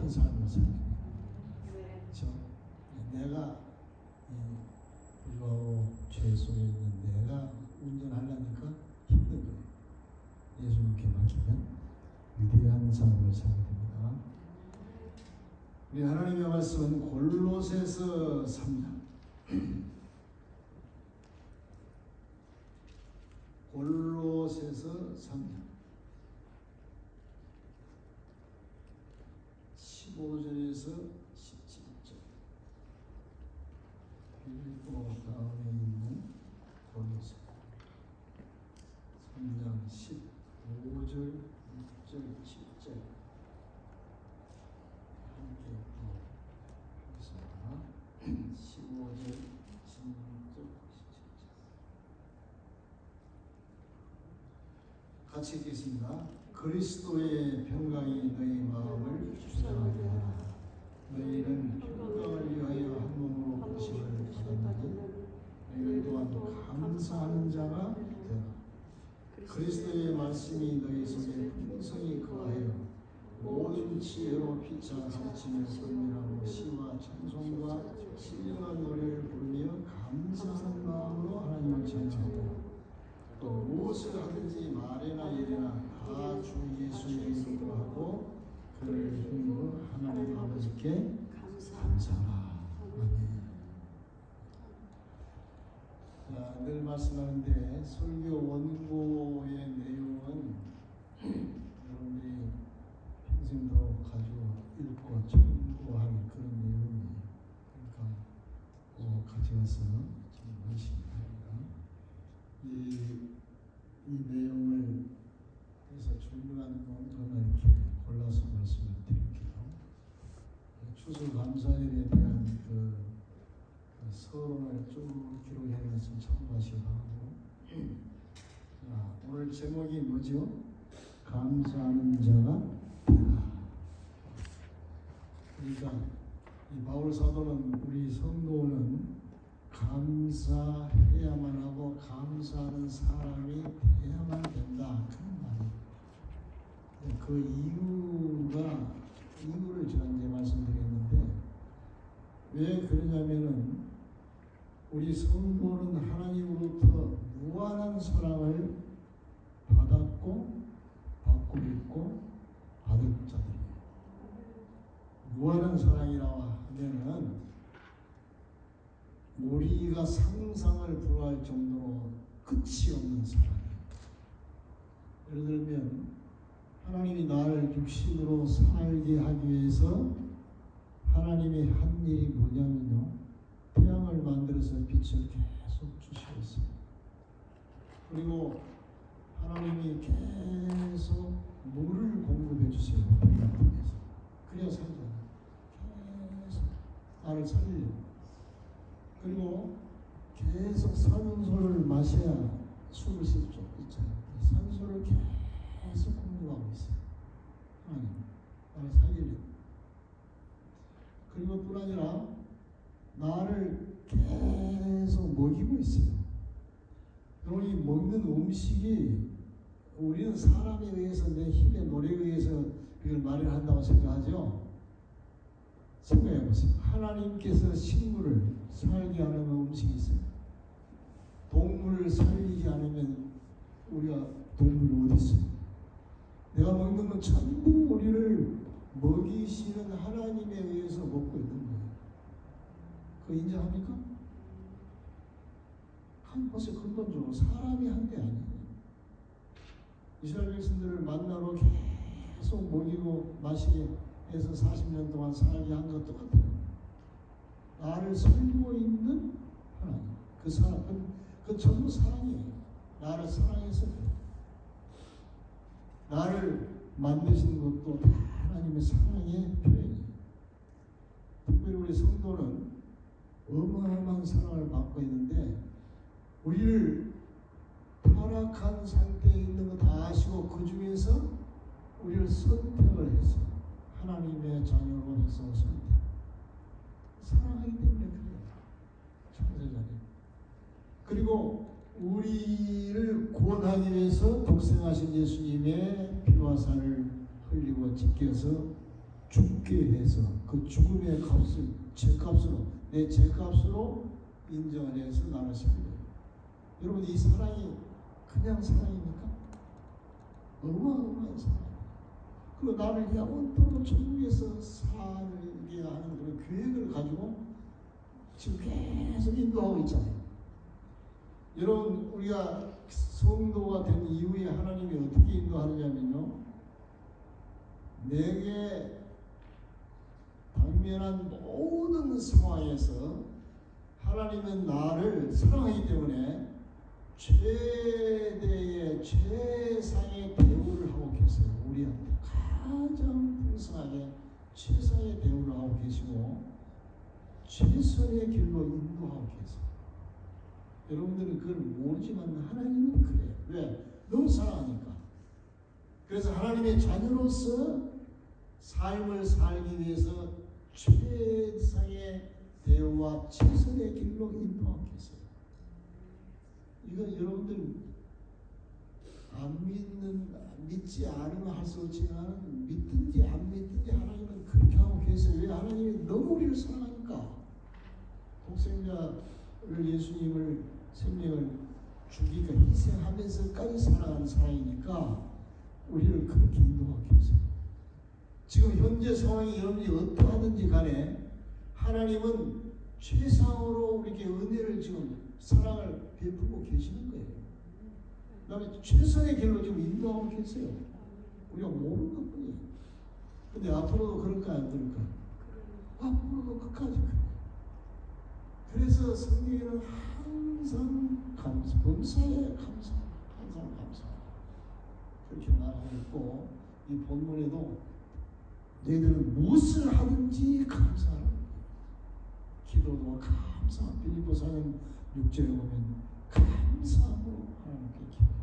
위대한 삶을 살게 돼요. 그렇죠? 내가 불구하고 죄 속에 있는 내가 운전하려니까 힘든 거예요. 예수님께 맡기면 위대한 삶을 살게 됩니다. 우리 하나님의 말씀은 골로새서 3장 골로새서 3장 15절에서 17절 그리고 다음에 있는 골로새 3장 15절, 6절, 7절 함께 보겠습니다. 15절, 16절, 17절 같이 읽겠습니다. 그리스도의 평강이 너희 마음을 주장하게 하라. 너희는 평강을 위하여 한 몸으로 부르심을 받았나니 너희 또한 감사하는 자가 되라. 그리스도의 말씀이 너희 속에 풍성히 거하여 모든 지혜로 피차 가르치며 설명하고 시와 찬송과 신령한 노래를 부르며 감사하는 마음으로 하나님을 찬양하고 또 무엇을 하든지 말이나 일이나 다 주 예수의 이름으로 하고 그를 힘으로 하나님 아버지께 감사하라. 아멘. 자, 늘 말씀하는데 설교 원고의 내용은 여러분들이 평생도 가지고 읽고 참고할 그런 내용이에요. 그러니까 꼭 가져가서 좀 열심히 합니다. 이 내용을 해서 중요한 부분을 이렇게 골라서 말씀을 드릴게요. 추수감사일에 대한 그 서론을 쭉 기록해서 참고하시고 하고 자, 오늘 제목이 뭐죠? 감사하는 자가 되라. 그러니까 이 바울 사도는 우리 성도는 감사해야만 하고 감사하는 사람이 돼야만 된다 그런 말이에요. 그 이유를 제가 이제 말씀드렸는데 왜 그러냐면은 우리 성도는 하나님으로부터 무한한 사랑을 받았고 받고 있고 받을 자들이에요. 무한한 사랑이라고 하면은 우리가 상상을 불허할 정도로 끝이 없는 사랑이에요. 예를 들면 하나님이 나를 육신으로 살게 하기 위해서 하나님이 한 일이 뭐냐면요, 태양을 만들어서 빛을 계속 주시고 있어요. 그리고 하나님이 계속 물을 공급해 주세요. 태양을 통해서. 그래야 살잖아요. 계속 나를 살리려고. 그리고 계속 산소를 마셔야 숨을 쉴 수 있잖아요. 산소를 계속 공급하고 있어요. 하나님, 나를 살리려고. 그리고 뿐 아니라 나를 계속 먹이고 있어요. 그리고 이 먹는 음식이 우리는 사람에 의해서 내 힘의 노력에 의해서 이걸 마련한다고 생각하죠. 생각해 보세요. 하나님께서 식물을 살게 하는 음식이 있어요. 동물을 살리지 않으면 우리가 동물이 어디 있어요? 내가 먹는 건 전부 우리를 먹이시는 하나님에 의해서 먹고 있는 거예요. 그거 인정합니까? 한 것이 근본적으로 사람이 한 게 아니에요. 이스라엘 백성들을 만나러 계속 먹이고 마시게 해서 40년 동안 살게 한 것 똑같아요. 나를 살리고 있는 하나님. 그 사람은 그 전부 사랑이에요. 나를 사랑해서 나를 만드신 것도 다 하나님의 사랑의 표현이에요. 특별히 우리 성도는 어마어마한 사랑을 받고 있는데 우리를 타락한 상태에 있는 거 다 아시고 그 중에서 우리를 선택을 해서 하나님의 자녀로 해서 선택. 사랑하기 때문에 그래요. 창세자님. 그리고 우리를 구원하기 위해서 독생하신 예수님의 피와 살을 흘리고 찢겨서 죽게 해서 그 죽음의 값을 죄값으로 내 죄값으로 인정을 해서 나를 살려요. 여러분 이 사랑이 그냥 사랑입니까? 어마어마한 사랑. 그리고 나를 영원토록 천국에서 살게 하는 그런 계획을 가지고 지금 계속 인도하고 있잖아요. 여러분 우리가 성도가 된 이후에 하나님이 어떻게 인도하느냐면요, 내게 당면한 모든 상황에서 하나님은 나를 사랑하기 때문에 최대의 최상의 대우를 하고 계세요. 우리한테 가장 풍성하게 최상의 대우를 하고 계시고 최선의 길로 인도하고 계세요. 여러분들은 그걸 모르지만 하나님은 그래요. 왜? 너무 사랑하니까. 그래서 하나님의 자녀로서 삶을 살기 위해서 최상의 대우와 최선의 길로 인도하고 계세요. 이거 여러분들 믿지 않으면 할 수 없지만 믿든지 안 믿든지 하나님은 그렇게 하고 계세요. 왜? 하나님이 너무 우리를 사랑하니까. 독생자를 예수님을 생명을 주기가 희생하면서까지 사랑하는 사랑이니까 우리를 그렇게 인도하고 계세요. 지금 현재 상황이 여러분이 어떠하든지 간에 하나님은 최상으로 우리에게 은혜를 지금 사랑을 베풀고 계시는 거예요. 그 다음에 최선의 길로 지금 인도하고 계세요. 우리가 모르는 것 뿐이에요. 근데 앞으로도 그럴까요? 안 그럴까요? 앞으로도 끝까지 그래요. 그래서 성경에는 항상 범사에 감사, 항상 감사 그렇게 말하고 있고, 이 본문에도 너희들은 무엇을 하든지 감사하라. 기도도 감사. 빌립보서는 6절에 보면 감사함으로 하나님께 기도해요.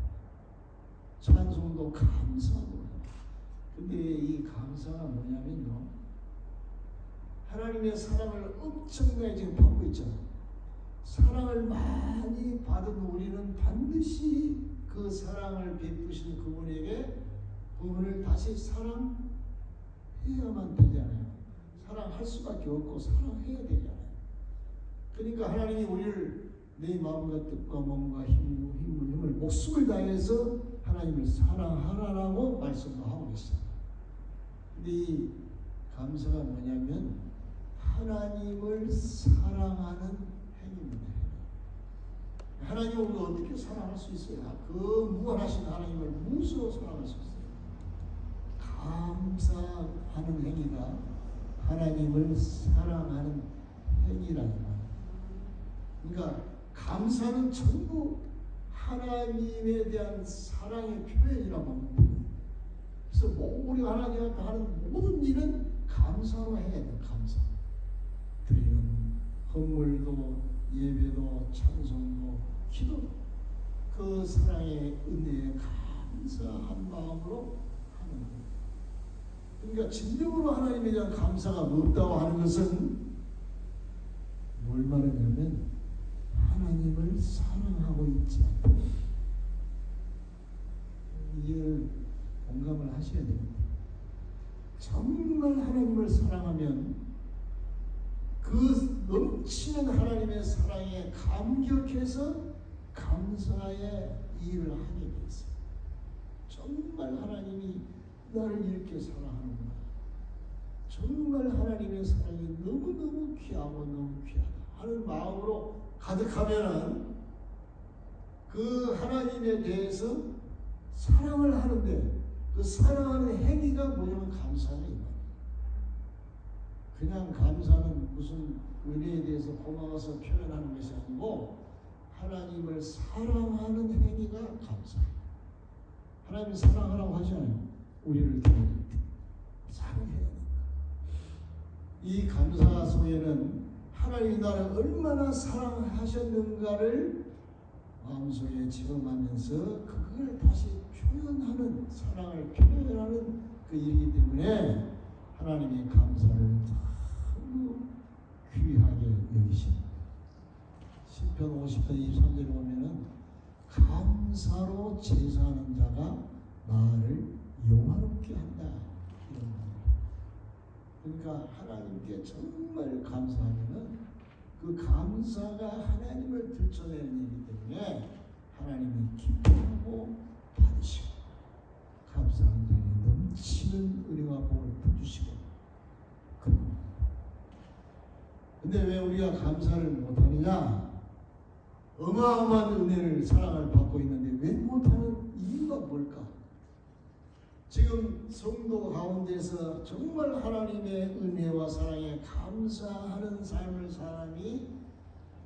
찬송도 감사함으로. 근데 이 감사가 뭐냐면요, 하나님의 사랑을 엄청나게 지금 받고 있잖아요. 사랑을 많이 받은 우리는 반드시 그 사랑을 베푸신 그분을 다시 사랑해야만 되잖아요. 사랑할 수밖에 없고 사랑해야 되잖아요. 그러니까 하나님이 우리를 내 마음과 뜻과 몸과 힘을 목숨을 다해서 하나님을 사랑하라라고 말씀도 하고 있어요. 근데 이 감사가 뭐냐면 하나님을 사랑하는 행위입니다. 하나님을 우리가 어떻게 사랑할 수 있어요? 그 무한하신 하나님을 무엇으로 사랑할 수 있어요? 감사하는 행위가 하나님을 사랑하는 행위라는 거예요. 그러니까 감사는 전부 하나님에 대한 사랑의 표현이라고 합니다. 그래서 우리가 하나님 앞에 하는 모든 일은 감사로 해야 돼요. 감사. 드리는 헌물도 예배도 찬송도 기도도 그 사랑의 은혜에 감사한 마음으로 하는 거예요. 그러니까 진정으로 하나님에 대한 감사가 없다고 하는 것은 뭘 말하냐면 하나님을 사랑하고 있지 않다. 이걸 공감을 하셔야 됩니다. 정말 하나님을 사랑하면 그 넘치는 하나님의 사랑에 감격해서 감사의 일을 하게 돼 있어요. 정말 하나님이 나를 이렇게 사랑하는구나. 정말 하나님의 사랑이 너무너무 귀하고 너무 귀하다 하는 마음으로 가득하면은 그 하나님에 대해서 사랑을 하는데 그 사랑하는 행위가 뭐냐면 감사는 거예요. 그냥 감사는 무슨 은혜에 대해서 고마워서 표현하는 것이 아니고 하나님을 사랑하는 행위가 감사예요. 하나님을 사랑하라고 하잖아요. 우리를 사랑해야 된다. 이 감사 속에는 하나님이 나를 얼마나 사랑하셨는가를 마음속에 지금하면서 그걸 다시 표현하는, 사랑을 표현하는 그 일이기 때문에 하나님이 감사를 너무 귀하게 여기십니다. 시편 50편 23절에 보면은 감사로 제사하는 자가 나를 영화롭게 한다, 이런 말입니다. 그러니까 하나님께 정말 감사하면은 그 감사가 하나님을 들춰내는 일이기 때문에 하나님이 기뻐하고 받으시고 감사한 자에 넘치는 은혜와 복을 부주시고. 근데 왜 우리가 감사를 못하느냐? 어마어마한 은혜를 사랑을 받고 있는데 왜 못하는 이유가 뭘까? 지금 성도 가운데서 정말 하나님의 은혜와 사랑에 감사하는 삶을 사람이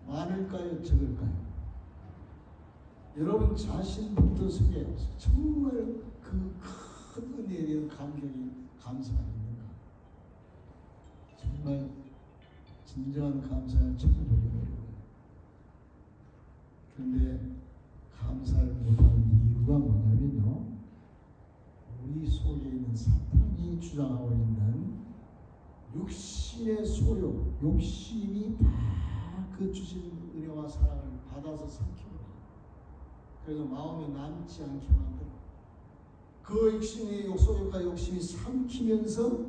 많을까요? 적을까요? 여러분 자신부터 생각해보세요. 정말 그 큰 은혜에 대한 감격이 감사가 있는가? 정말 진정한 감사를 찾아보기 어려워요. 그런데 감사를 못하는 이유가 뭐냐면요, 우리 속에 있는 사탄이 주장하고 있는 육신의 소욕, 욕심이 다 그 주신 은혜와 사랑을 받아서 삼키고, 그래서 마음에 남지 않게 만들어. 그 욕심의 소욕과 욕심이 삼키면서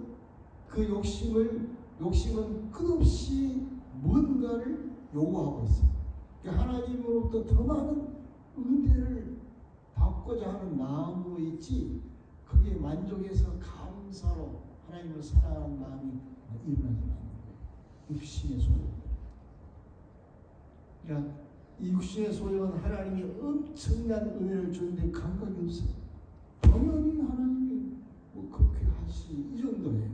그 욕심은 끝없이 뭔가를 요구하고 있어요. 하나님으로부터 더 많은 은혜를 받고자 하는 마음으로 있지, 그게 만족해서 감사로 하나님을 사랑하는 마음이 일어나지 않는 거예요. 육신의 소욕. 그러니까 이 육신의 소욕은 하나님이 엄청난 은혜를 주는데 감각이 없어요. 당연히 하나님이 뭐 그렇게 하시, 이 정도예요.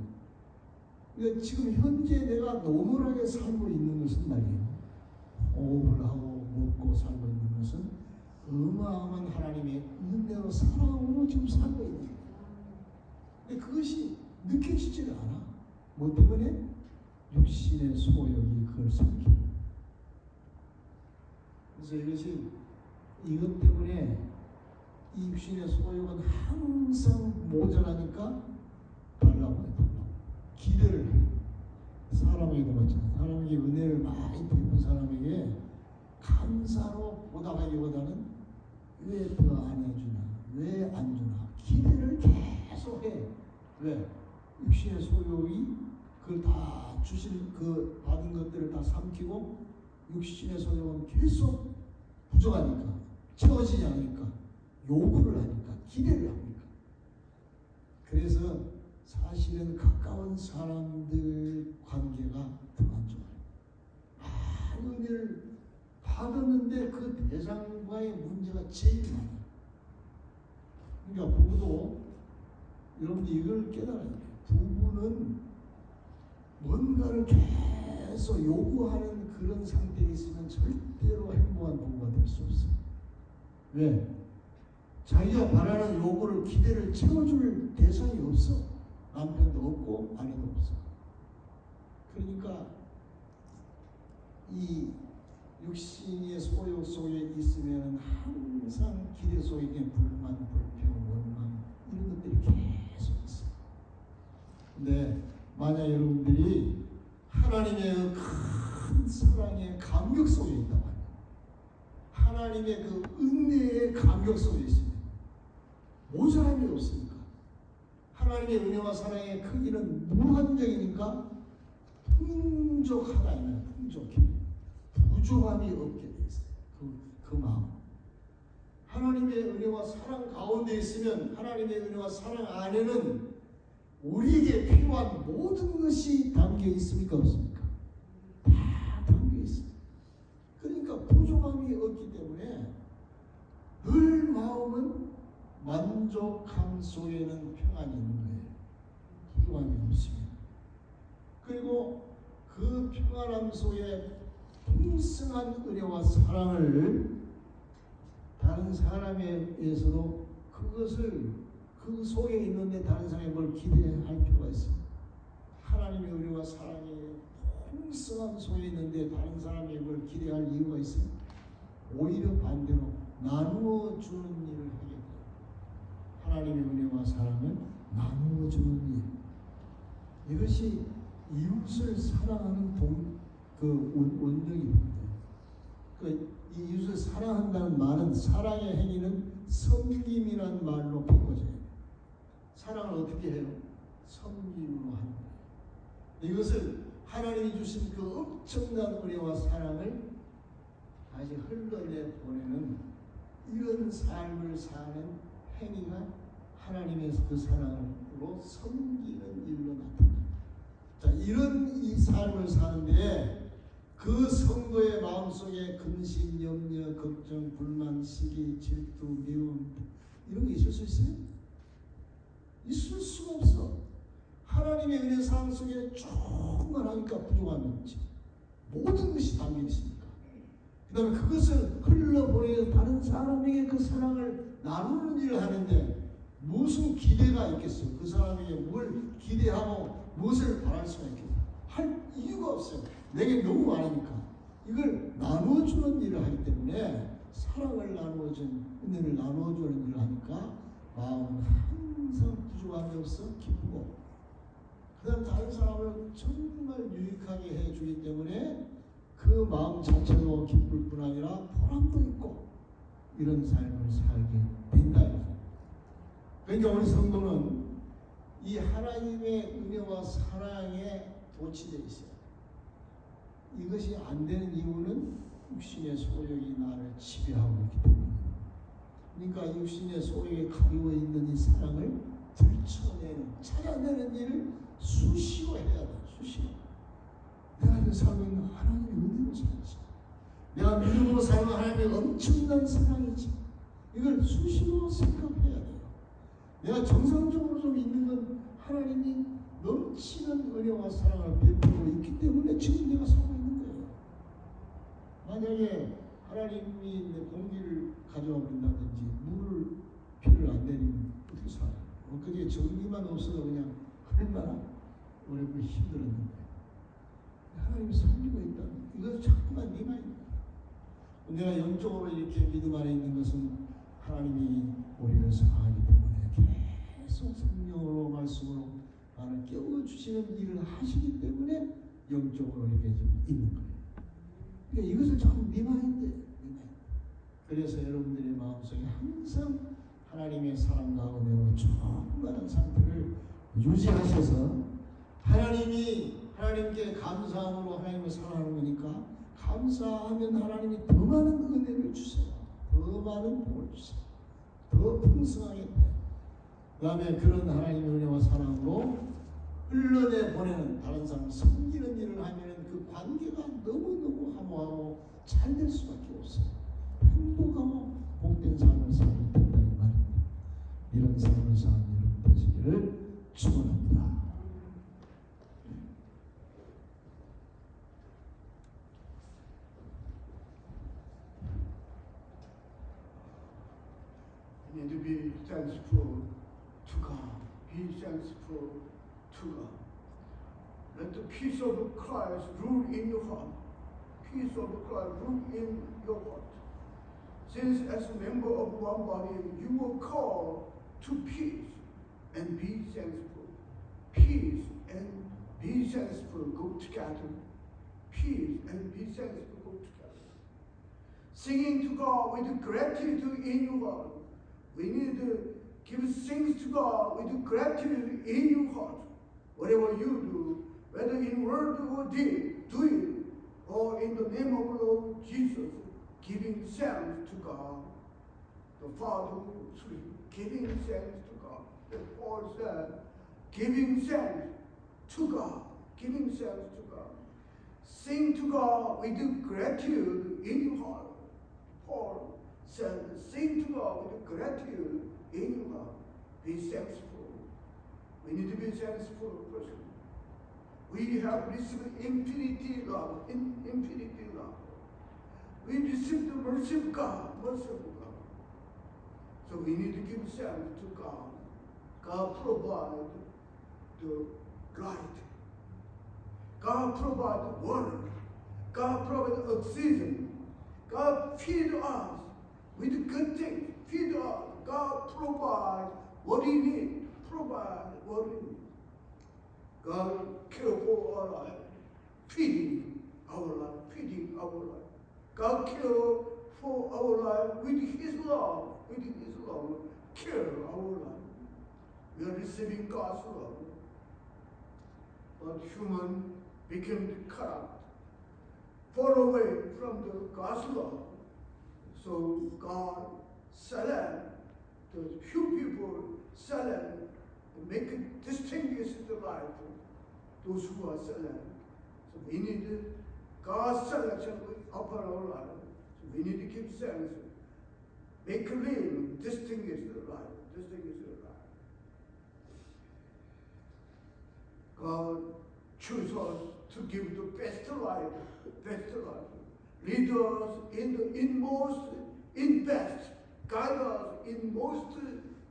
그러니까 지금 현재 내가 노멀하게 살고 있는 것은 말이에요, 호흡을 하고 먹고 살고 있는 것은 어마어마한 하나님의 은혜로 사랑으로 지금 살고 있는 거예요. 근데 그것이 느껴지지를 않아. 뭐 때문에? 육신의 소욕이 그걸 삼키고. 그래서 이것 때문에 이 육신의 소욕은 항상 모자라니까 달라고 해요. 기대를 해요. 사람에게도 마찬가지야. 사람에게 은혜를 많이 베푼 사람에게 감사로 보답하기보다는 왜 더 안 해주나, 왜 안 주나, 기대를 계속 해. 왜? 육신의 소욕이 그걸 다 주신 그 받은 것들을 다 삼키고, 육신의 소욕은 계속 부족하니까, 채워지지 않으니까, 요구를 하니까, 기대를 합니까. 그래서 사실은 가까운 사람들 관계가 더 안 좋아요. 많은 은혜를 받았는데 그 대상과의 문제가 제일 많아요. 그러니까 부부도 여러분들 이걸 깨달아야 돼요. 부부는 뭔가를 계속 요구하는 그런 상태에 있으면 절대로 행복한 부부가 될 수 없어요. 왜? 자기가 바라는 요구를, 기대를 채워줄 대상이 없어. 남편도 없고 아내도 없어. 그러니까 이 육신의 소욕 속에 있으면 항상 기대 속에 불만, 불평, 원망, 이런 것들이 계속 있어요. 근데 만약 여러분들이 하나님의 큰 사랑의 감격 속에 있다고 하면, 하나님의 그 은혜의 감격 속에 있으면 모자람이 없으니까, 하나님의 은혜와 사랑의 크기는 무한정이니까 풍족하다, 이면 풍족해. 부족함이 없게 돼 있어요. 그 마음. 하나님의 은혜와 사랑 가운데 있으면, 하나님의 은혜와 사랑 안에는 우리에게 필요한 모든 것이 담겨 있습니까? 없습니까? 다 담겨 있어요. 그러니까 부족함이 없기 때문에 늘 마음은 만족함 속에는 평안이 있는 거예요. 부족함이 없으면. 그리고 그 평안함 속에 풍성한 은혜와 사랑을 다른 사람에 의해서도 그것을 그 속에 있는데 다른 사람이 뭘 기대할 필요가 있어요. 하나님의 은혜와 사랑의 풍성한 속에 있는데 다른 사람이 뭘 기대할 이유가 있어요? 오히려 반대로 나누어 주는 일을 하게 돼요. 하나님의 은혜와 사랑을 나누어 주는 일. 이것이 이웃을 사랑하는 원동입니다. 이 이웃을 사랑한다는 말은, 사랑의 행위는 섬김이라는 말로 바꿔져야 돼요. 사랑을 어떻게 해요? 섬김으로 하는 거예요. 이것을 하나님이 주신 그 엄청난 은혜와 사랑을 다시 흘러내 보내는 이런 삶을 사는 행위가 하나님의 그 사랑으로 섬기는 일로 나타납니다. 자, 이런 이 삶을 사는데 그 성도의 마음속에 근심, 염려, 걱정, 불만, 시기, 질투, 미움 이런 게 있을 수 있어요? 있을 수가 없어. 하나님의 은혜 사랑 속에 충만하니까 부족함이 없지. 모든 것이 담겨 있으니까. 그 다음에 그것을 흘러보내서 다른 사람에게 그 사랑을 나누는 일을 하는데 무슨 기대가 있겠어요? 그 사람에게 뭘 기대하고 무엇을 바랄 수가 있겠어요? 할 이유가 없어요. 내게 너무 많으니까. 이걸 나누어주는 일을 하기 때문에 사랑을 나누어준, 은혜를 나누어주는 일을 하니까 마음은 항상 부족함이 없어 기쁘고, 그 다음 다른 사람을 정말 유익하게 해주기 때문에 그 마음 자체도 기쁠 뿐 아니라 보람도 있고 이런 삶을 살게 된다. 그러니까 우리 성도는 이 하나님의 은혜와 사랑에 도취되어 있어요. 이것이 안 되는 이유는 육신의 소욕이 나를 지배하고 있기 때문입니다. 그러니까 육신의 소욕에 가리워 있는 이 사랑을 들춰내는, 찾아내는 일을 수시로 해야 돼. 수시로. 내가 이 삶은 하나님의 은혜로 살지. 내가 믿음으로 살면 하나님의 엄청난 사랑이지. 이걸 수시로 생각해야 돼요. 내가 정상적으로 좀 있는 건 하나님이 넘치는 은혜와 사랑을 베풀고 있기 때문에 지금 내가 살고 있는 거예요. 만약에 하나님이 공기를 가져와 버린다든지 물을 비를 안 내리면 어떻게 살아요? 그게 정리만 없어도 그냥 얼마나 어렵고 힘들었는데 하나님이 살리고 있다는 이것은 자꾸만 네 마음입니다. 내가 영적으로 이렇게 믿음 안에 있는 것은 하나님이 우리를 사랑하기 때문에 계속 성령으로 말씀으로 나를 깨워주시는 일을 하시기 때문에 영적으로 이렇게 좀 있는 거예요. 그러니까 이것을 자꾸 미화해야. 그래서 여러분들의 마음속에 항상 하나님의 사랑과 은혜로 충만한 상태를 유지하셔서 하나님께 감사함으로 하나님을 사랑하는 거니까 감사하면 하나님이 더 많은 은혜를 주세요. 더 많은 복을 주세요. 더 풍성하게 돼요. 그 다음에 그런 하나님의 은혜와 사랑으로 흘러내 보내는 다른 사람 섬기는 일을 하면 그 관계가 너무너무 화목하고 잘 될 수밖에 없어요. 행복하고 복된 삶을 살게 된다 이 말입니다. 이런 삶을 사는 여러분 되시기를 축원합니다. We need to be thankful to God. Be thankful to God. Let the peace of Christ rule in your heart. Peace of Christ rule in your heart. Since as a member of one body, you were called to peace and be thankful. Peace and be thankful go together. Peace and be thankful go together. Singing to God with gratitude in your heart. We need to give thanks to God with gratitude in your heart. Whatever you do, whether in word or deed, do it, or in the name of the Lord Jesus, giving thanks to God, the Father, giving thanks to God. That Paul said, giving thanks to God, giving thanks to God. Sing to God with gratitude in your heart. Paul said, sing to God with gratitude in your heart. Be thankful. We need to be thankful person. We have received infinity love, infinity love. We received the mercy of God, mercy of God. So we need to give thanks to God. God provides the light. God provides the water. God provides oxygen. God feeds us with good things. Feed us. God provides what we need. Provide what we need. God cares for our life, feeding our life, feeding our life. God cares for our life with His love, care our life. We are receiving God's love. not human, became corrupt, far away from the God's law. So God selected the few people, selected, and make it distinguish the life, those who are selected. So we need God's selection upon our life. So we need to give sense, make clear, distinguish the life, distinguish the life. God choose us to give the best life, best life. Lead us in the inmost, in best. Guide us in most,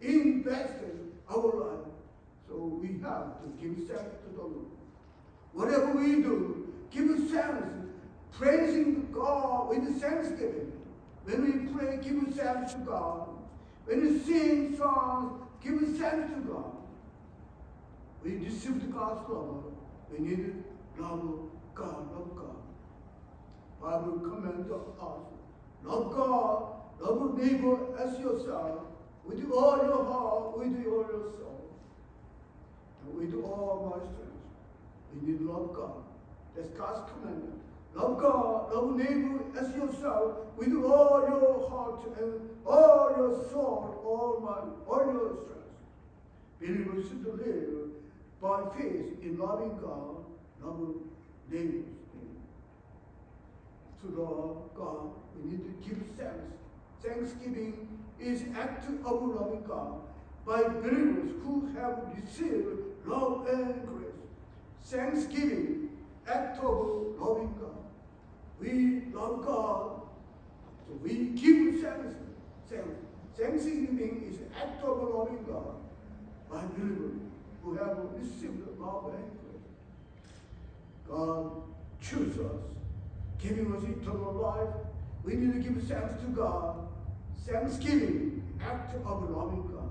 in best our life. So we have to give thanks to the Lord. Whatever we do, give thanks, praising God with thanksgiving. When we pray, give thanks to God. When we sing songs, give thanks to God. We received God's love. We need to love God, love God. Bible commands us, love God, love neighbor as yourself, with all your heart, with all your soul, and with all my strength. We need to love God. That's God's commandment. Love God, love neighbor as yourself, with all your heart and all your soul, all your strength. Believers should live by faith in loving God, loving neighbors. To love God, we need to give thanks. Thanksgiving is act of loving God by believers who have received love and grace. Thanksgiving, act of loving God. We love God, so we give thanks. Thanksgiving is act of loving God by believers who have received love and grace. God chooses us, giving us eternal life. We need to give thanks to God. Thanksgiving, act of loving God.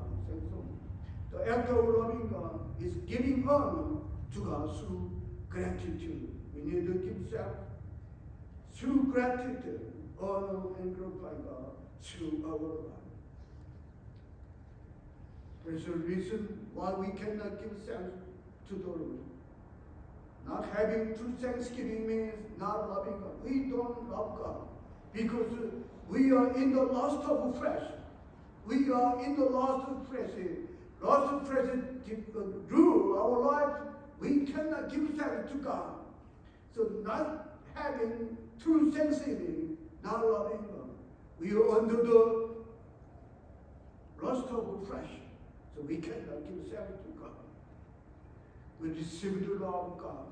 The act of loving God is giving honor to God through gratitude. We need to give thanks through gratitude, honor and glorify God through our life. There's a reason why we cannot give thanks to the Lord. Not having true thanksgiving means not loving God. We don't love God because we are in the lust of flesh. We are in the lust of flesh. Lust of flesh rule our life. We cannot give thanks to God. So not having true thanksgiving, not loving God. We are under the lust of flesh. So we cannot give thanks to God. We receive the love of God,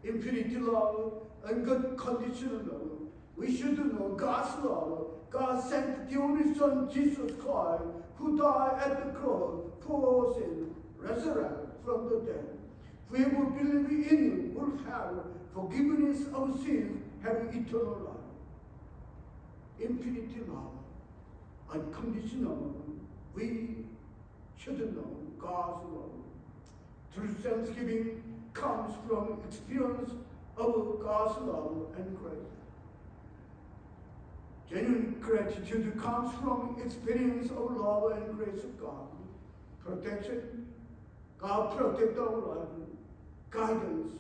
infinite love, unconditional love. We should know God's love. God sent the only Son, Jesus Christ, who died at the cross for our sins, resurrected from the dead. Whoever believes in Him will have forgiveness of sins, have eternal life. Infinite love, unconditional. We should know God's love. True thanksgiving comes from experience of God's love and grace. Genuine gratitude comes from experience of love and grace of God. Protection, God protect our life. Guidance,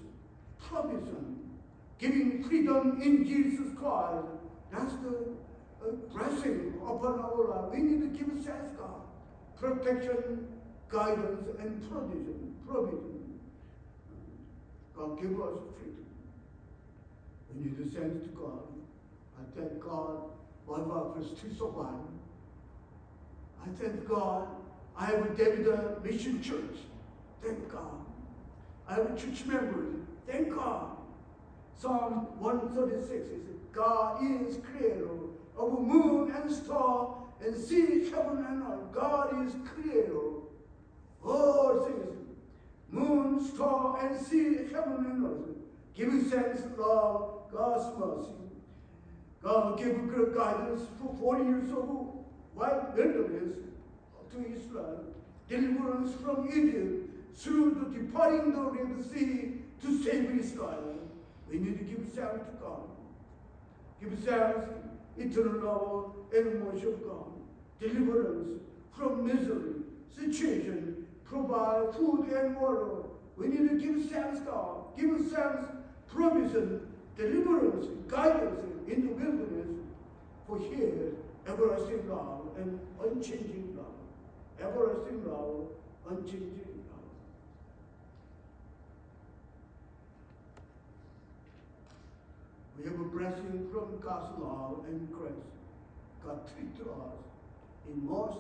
provision, giving freedom in Jesus Christ. That's the blessing upon our life. We need to give thanks to God. Protection, guidance, and provision. God give us freedom. We need to thank to God. I thank God my wife is still survive. I thank God I have a David Mission Church. Thank God. I have a church member. Thank God. Psalm 136 is God is creator of moon and star and sea, heaven and earth. God is creator. All things. Moon, star, and sea, heaven and earth. Giving thanks, love, God's mercy. God gave good guidance for 40 years of white wilderness to Israel. Deliverance from Egypt through the departing the Red Sea to save Israel. We need to give thanks to God. Give thanks, eternal love and mercy of God. Deliverance from misery, situation, provide food and water, We need to give thanks, God. Give thanks, provision, deliverance, guidance in the wilderness. For here, everlasting love and unchanging love. Everlasting love, unchanging love. We have a blessing from God's love and grace. God treats us in most,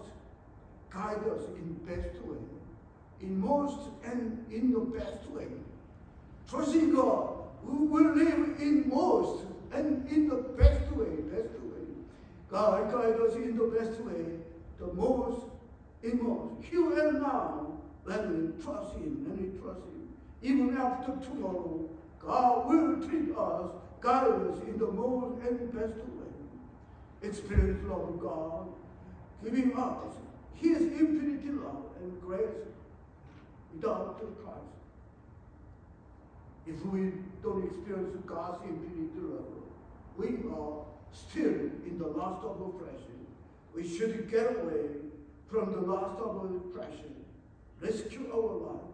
guide us in best way, in most and in the best way. Trusting God, we will live in most and in the best way, best way. God guide us in the best way, the most, in most. Here and now, when we trust Him, even after tomorrow, God will treat us, guide us in the most and best way. Experience love of God, giving us His infinite love and grace without the Christ. If we don't experience God's infinite love, we are still in the lust of oppression. We should get away from the lust of oppression, rescue our life,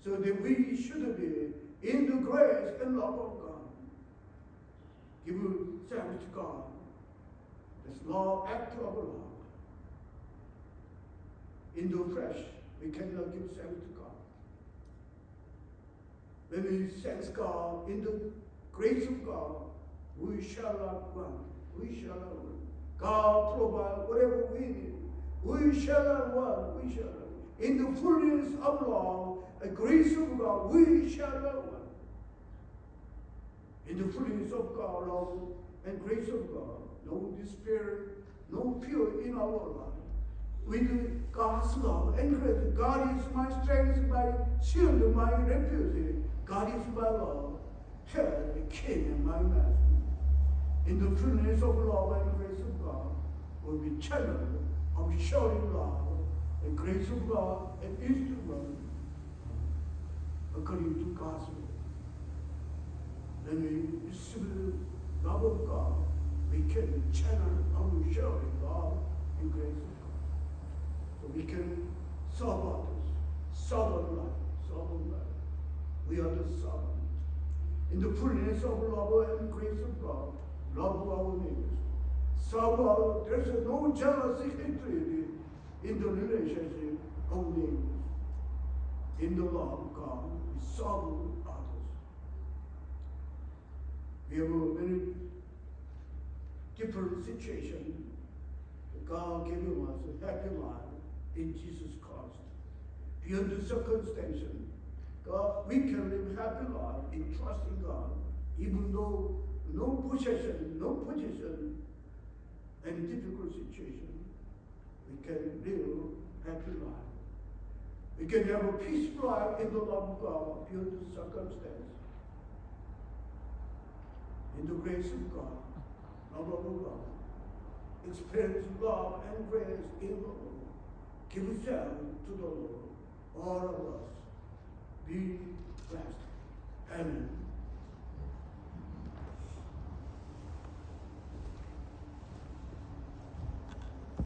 so that we should be in the grace and love of God. Give thanks to God. This law act of love. In the flesh, we cannot give thanks to God. When we thank God in the grace of God, we shall not want. We shall not want. God provide whatever we need. We shall not want. We shall not want. In the fullness of love and grace of God, we shall not want. In the fullness of God, love and grace of God, no despair, no fear in our life. With God's love and grace, God is my strength, my shield, my refuge. God is my love, head, king, and my master. In the fullness of love and grace of God, will be channel of showing love and grace of God and instrument according to God's will. When we receive the love of God, we can channel our showing love and grace of God. So we can serve others, serve life. We are the servant. In the fullness of love and grace of God, love our neighbors. There's no jealousy, hatred in the relationship of neighbors. In the love of God, we serve others. We have a very different situation. God giving us a happy life in Jesus Christ. Beyond the circumstances, God, we can live happy life in trusting God, even though no position, any difficult situation, we can live happy life. We can have a peaceful life in the love of God, beyond the circumstance. In the grace of God, love of God, experience love and grace in the Lord. Give yourself to the Lord, all of us. Be blessed. Amen.